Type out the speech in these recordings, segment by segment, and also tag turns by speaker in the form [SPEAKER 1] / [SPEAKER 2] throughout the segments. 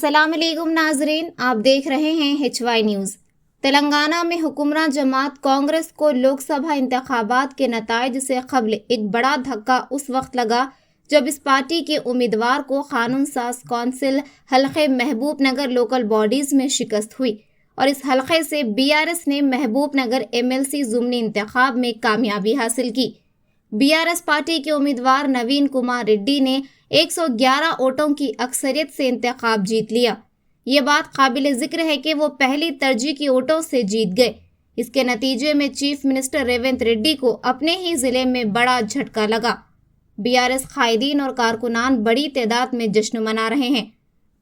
[SPEAKER 1] अस्सलामुअलैकुम नाजरीन, आप देख रहे हैं HY न्यूज़। तेलंगाना में हुक्मरान जमात कांग्रेस को लोकसभा इंतखाबात के नताइज से कबल एक बड़ा धक्का उस वक्त लगा जब इस पार्टी के उम्मीदवार को कानून साज कौंसिल हल्के महबूब नगर लोकल बॉडीज में शिकस्त हुई और इस हल्के से BRS ने महबूब नगर MLC ज़ुम्नी इंतखाब में कामयाबी हासिल की। BRS पार्टी के उम्मीदवार नवीन कुमार रेड्डी ने 111 वोटों की अक्सरियत से इंतखाब जीत लिया। ये बात काबिल जिक्र है कि वो पहली तरजीह की वोटों से जीत गए। इसके नतीजे में चीफ मिनिस्टर रेवंत रेड्डी को अपने ही जिले में बड़ा झटका लगा। BRS कायदीन और कारकुनान बड़ी तादाद में जश्न मना रहे हैं।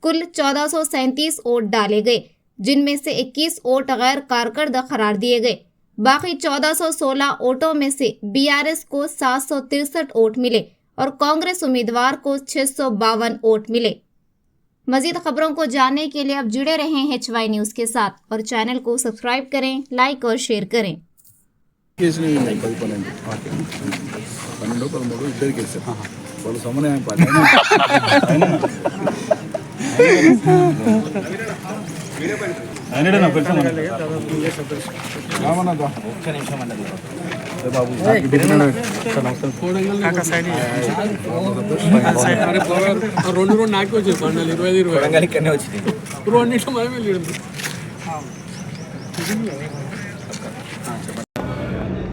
[SPEAKER 1] कुल 1437 वोट डाले गए, जिनमें से 21 वोट गैर कारकर्द करार दिए गए। बाकी 1416 वोटों में से BRS को 763 वोट मिले और कांग्रेस उम्मीदवार को 652 वोट मिले। मजीद खबरों को जानने के लिए आप जुड़े रहें HY न्यूज़ के साथ और चैनल को सब्सक्राइब करें, लाइक और शेयर करें।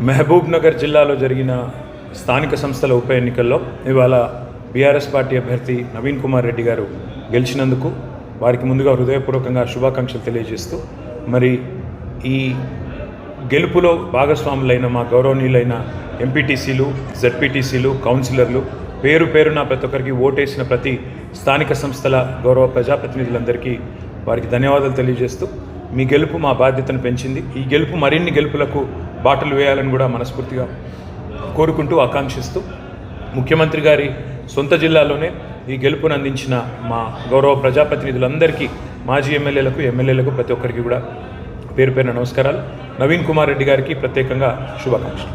[SPEAKER 2] మహబూబ్ నగర్ జిల్లాలో జరిగిన స్థానిక సంస్థల ఉప ఎన్నికల్లో ఇవాళ BRS పార్టీ అభ్యర్థి నవీన్ కుమార్ రెడ్డి గారు గెలిచినందుకు వారికి ముందుగా హృదయపూర్వకంగా శుభాకాంక్షలు తెలియజేస్తూ మరి ఈ గెలుపులో భాగస్వాములైన మా గౌరవనీయులైన ఎంపీటీసీలు, ZPTCలు, కౌన్సిలర్లు, పేరు పేరున ప్రతి ఒక్కరికి ఓటేసిన ప్రతి స్థానిక సంస్థల గౌరవ ప్రజాప్రతినిధులందరికీ వారికి ధన్యవాదాలు తెలియజేస్తూ మీ గెలుపు మా బాధ్యతను పెంచింది. ఈ గెలుపు మరిన్ని గెలుపులకు బాటలు వేయాలని కూడా మనస్ఫూర్తిగా కోరుకుంటూ ఆకాంక్షిస్తూ ముఖ్యమంత్రి గారి సొంత జిల్లాలోనే ఈ గెలుపును అందించిన మా గౌరవ ప్రజాప్రతినిధులందరికీ, మాజీ ఎమ్మెల్యేలకు ప్రతి ఒక్కరికి కూడా పేరు పేరున నమస్కారాలు. నవీన్ కుమార్ రెడ్డి గారికి ప్రత్యేకంగా శుభాకాంక్షలు.